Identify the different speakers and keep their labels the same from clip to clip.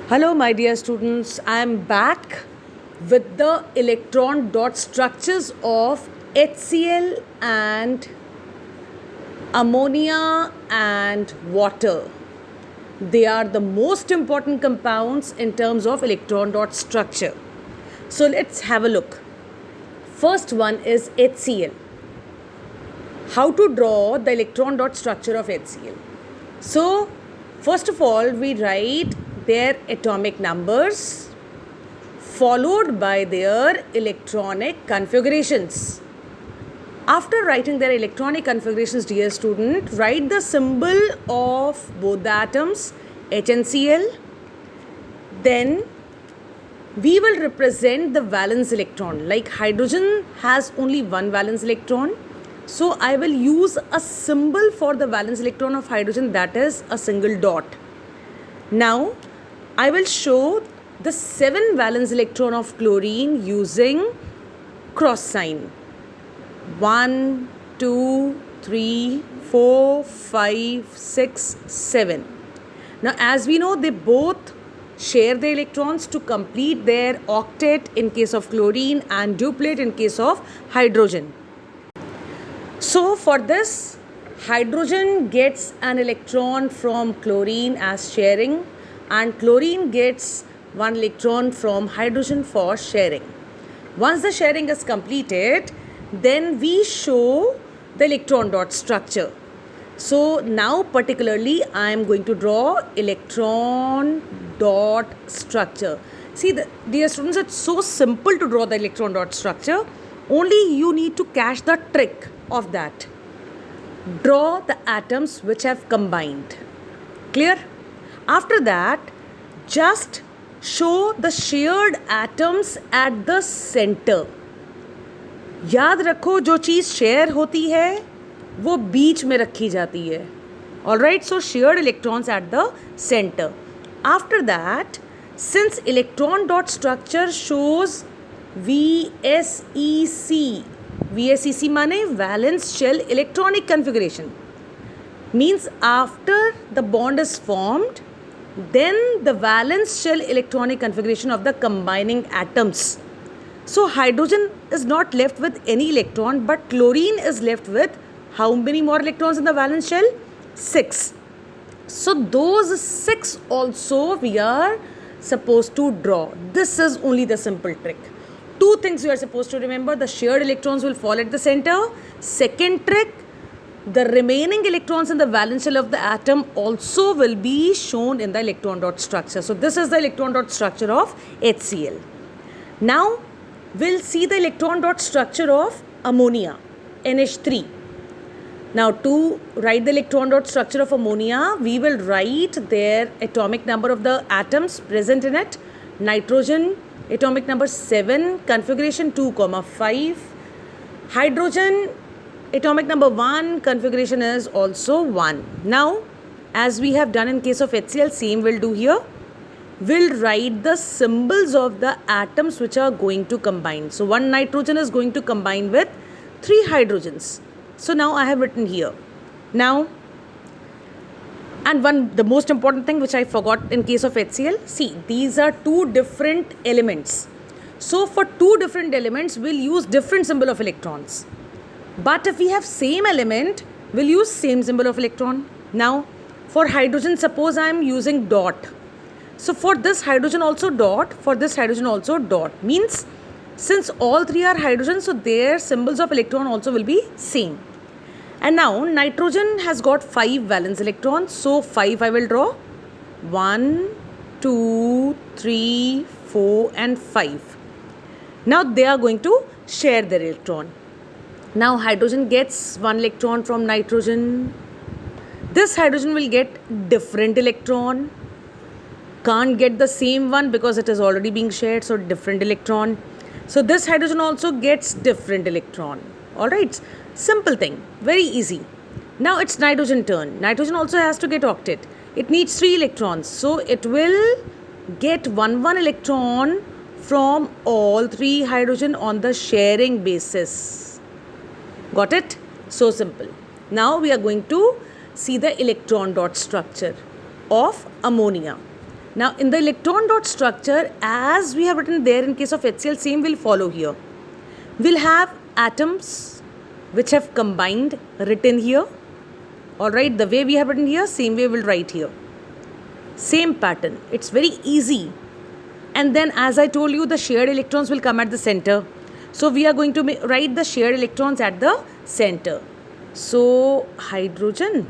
Speaker 1: Hello, my dear students. I am back with the electron dot structures of HCl and ammonia and water. They are the most important compounds in terms of electron dot structure. So let's have a look. First one is HCl. How to draw the electron dot structure of HCl? So, first of all, we write their atomic numbers followed by their electronic configurations. After writing their electronic configurations, dear student, write the symbol of both the atoms, H and Cl. Then we will represent the valence electron. Like hydrogen has only one valence electron. So I will use a symbol for the valence electron of hydrogen, that is a single dot. Now I will show the 7 valence electron of chlorine using cross sign. 1, 2, 3, 4, 5, 6, 7. Now as we know, they both share the electrons to complete their octet in case of chlorine and duplet in case of hydrogen. So for this, hydrogen gets an electron from chlorine as sharing and chlorine gets one electron from hydrogen for sharing. Once the sharing is completed, then we show the electron dot structure. So now particularly I am going to draw electron dot structure. See, dear students, it's so simple to draw the electron dot structure. Only you need to catch the trick of that. Draw the atoms which have combined. Clear? After that, just show the shared atoms at the center. याद रखो, जो चीज़ share होती है वो बीच में रखी जाती है. Alright, so shared electrons at the center. After that, since electron dot structure shows VSEC, VSEC माने valence shell electronic configuration, means after the bond is formed, then the valence shell electronic configuration of the combining atoms. So hydrogen is not left with any electron, but chlorine is left with how many more electrons in the valence shell? 6. So those 6 also we are supposed to draw. This is only the simple trick. 2 things you are supposed to remember: the shared electrons will fall at the center. Second trick, the remaining electrons in the valence shell of the atom also will be shown in the electron dot structure. So this is the electron dot structure of HCl. Now we'll see the electron dot structure of ammonia, NH3. Now to write the electron dot structure of ammonia, we will write their atomic number of the atoms present in it. Nitrogen, atomic number 7, configuration 2, 5. Hydrogen, atomic number 1, configuration is also 1. Now, as we have done in case of HCl, same we'll do here. We'll write the symbols of the atoms which are going to combine. So, 1 nitrogen is going to combine with 3 hydrogens. So, now I have written here. Now, and the most important thing which I forgot in case of HCl, see, these are 2 different elements. So, for 2 different elements, we'll use different symbol of electrons. But if we have same element, we'll use same symbol of electron. Now, for hydrogen, suppose I am using dot. So, for this hydrogen also dot, for this hydrogen also dot. Means, since all 3 are hydrogen, so their symbols of electron also will be same. And now, nitrogen has got 5 valence electrons. So, 5 I will draw. 1, 2, 3, 4 and 5. Now, they are going to share their electron. Now, hydrogen gets 1 electron from nitrogen. This hydrogen will get different electron. Can't get the same one because it is already being shared, so different electron. So, this hydrogen also gets different electron. Alright, simple thing, very easy. Now, it's nitrogen turn. Nitrogen also has to get octet. It needs 3 electrons. So, it will get 1 electron from all 3 hydrogen on the sharing basis. Got it? So simple. Now we are going to see the electron dot structure of ammonia. Now in the electron dot structure, as we have written there in case of HCl, same will follow here. We'll have atoms which have combined written here. Alright, the way we have written here, same way we'll write here. Same pattern. It's very easy. And then as I told you, the shared electrons will come at the center. So we are going to write the shared electrons at the center. So hydrogen,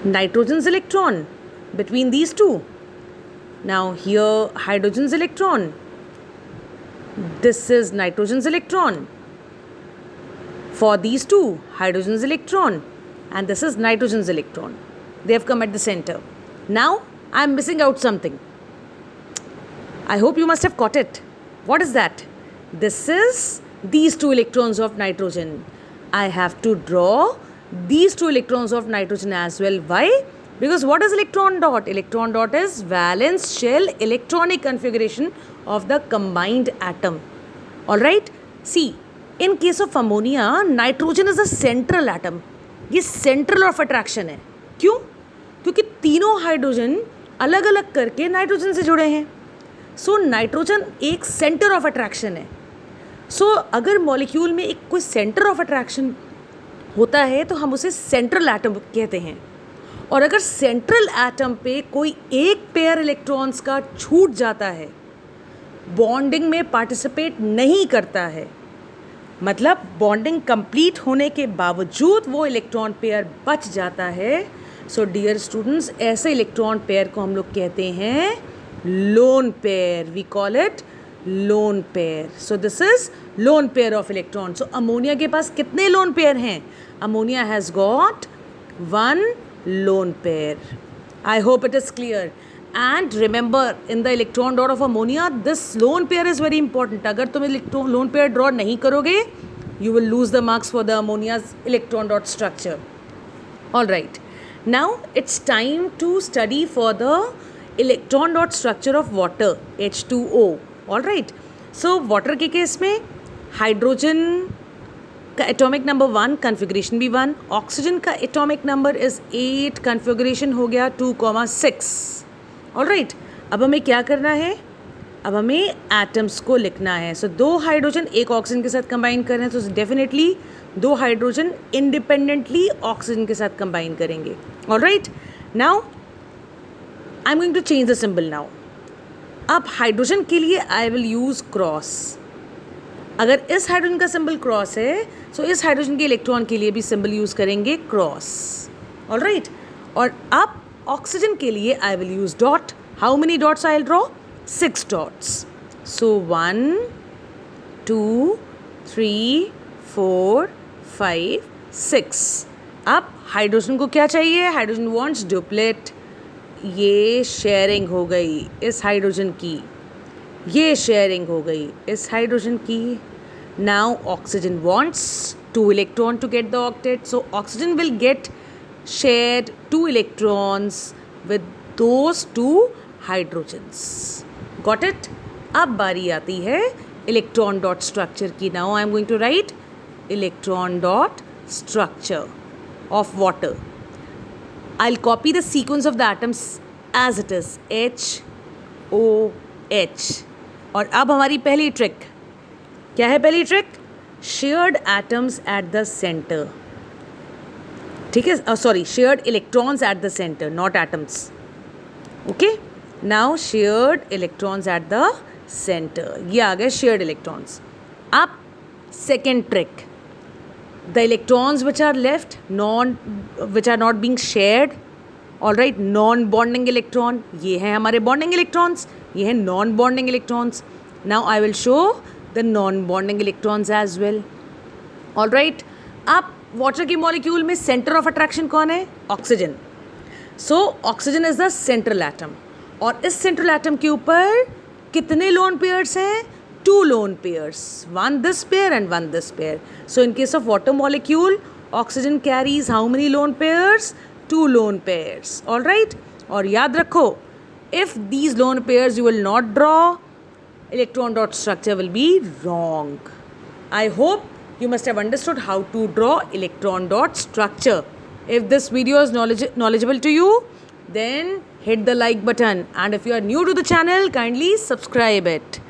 Speaker 1: nitrogen's electron between these two. Now here hydrogen's electron. This is nitrogen's electron. For these two, hydrogen's electron, and this is nitrogen's electron. They have come at the center. Now I am missing out something. I hope you must have caught it. What is that? This is these two electrons of nitrogen. I have to draw these two electrons of nitrogen as well. Why? Because what is electron dot? Electron dot is valence shell electronic configuration of the combined atom. Alright? See, in case of ammonia, nitrogen is a central atom. ये central of attraction है. क्यों? क्योंकि तीनों hydrogen अलग अलग करके nitrogen से जुड़े हैं. सो नाइट्रोजन एक सेंटर ऑफ अट्रैक्शन है. सो अगर मॉलिक्यूल में एक कोई सेंटर ऑफ अट्रैक्शन होता है तो हम उसे सेंट्रल एटम कहते हैं. और अगर सेंट्रल एटम पे कोई एक पेयर इलेक्ट्रॉन्स का छूट जाता है, बॉन्डिंग में पार्टिसिपेट नहीं करता है, मतलब बॉन्डिंग कंप्लीट होने के बावजूद वो इलेक्ट्रॉन पेयर बच जाता है, सो डियर स्टूडेंट्स, ऐसे इलेक्ट्रॉन पेयर को हम लोग कहते हैं lone pair. We call it lone pair. So this is lone pair of electron. सो अमोनिया के पास कितने लोन पेयर हैं? Ammonia has got one lone pair. I hope it is clear. And remember, in the electron dot of ammonia, this lone pair is very important. अगर तुम lone pair draw नहीं करोगे, you will lose the marks for the ammonia's electron dot structure. All right. Now it's time to study for the electron dot structure of water, H2O. All right. So water के case में hydrogen का atomic number 1, configuration भी 1. Oxygen का atomic number is 8, configuration हो गया 2,6. Alright, अब हमें क्या करना है? अब हमें एटम्स को लिखना है. सो 2 हाइड्रोजन एक ऑक्सीजन के साथ कंबाइन कर रहे हैं, तो डेफिनेटली 2 हाइड्रोजन इंडिपेंडेंटली ऑक्सीजन के साथ कंबाइन करेंगे. Alright, now I am going to change the symbol now. अब हाइड्रोजन के लिए आई विल यूज़ क्रॉस. अगर इस हाइड्रोजन का सिंबल क्रॉस है, सो इस हाइड्रोजन के इलेक्ट्रॉन के लिए भी सिंबल यूज़ करेंगे क्रॉस. ऑलराइट, और अब ऑक्सीजन के लिए I will use dot. How many dots I will draw? 6 dots. सो 1 2 3 4 5 6. अब हाइड्रोजन को क्या चाहिए? Hydrogen wants duplet. ये शेयरिंग हो गई इस हाइड्रोजन की, ये शेयरिंग हो गई इस हाइड्रोजन की. Now oxygen wants 2 electron to get the octet. So oxygen will get shared 2 electrons with those 2 hydrogens. Got it? अब बारी आती है इलेक्ट्रॉन डॉट स्ट्रक्चर की. Now I am going to write electron dot structure of water. I will copy the sequence of the atoms as it is, HOH. और अब हमारी पहली trick क्या है? पहली trick, shared atoms at the centre. ठीक है, sorry, shared electrons at the centre, not atoms. Okay, now shared electrons at the centre. ये आ गए शेयर्ड इलेक्ट्रॉन्स. अब second trick, the electrons which are left which are not being shared. All right, non bonding electron, ये हैं हमारे bonding electrons, ये हैं non bonding electrons. Now I will show the non bonding electrons as well. All right, अब water की molecule में centre of attraction कौन है? Oxygen. So oxygen is the central atom. और इस सेंट्रल एटम के ऊपर कितने लोन पेयर्स हैं? 2 lone pairs, 1 this pair and 1 this pair. So in case of water molecule, oxygen carries how many lone pairs? 2 lone pairs. All right, और याद रखो, if these lone pairs you will not draw, electron dot structure will be wrong. I hope you must have understood how to draw electron dot structure. If this video is knowledgeable to you, then hit the like button, and if you are new to the channel, kindly subscribe it.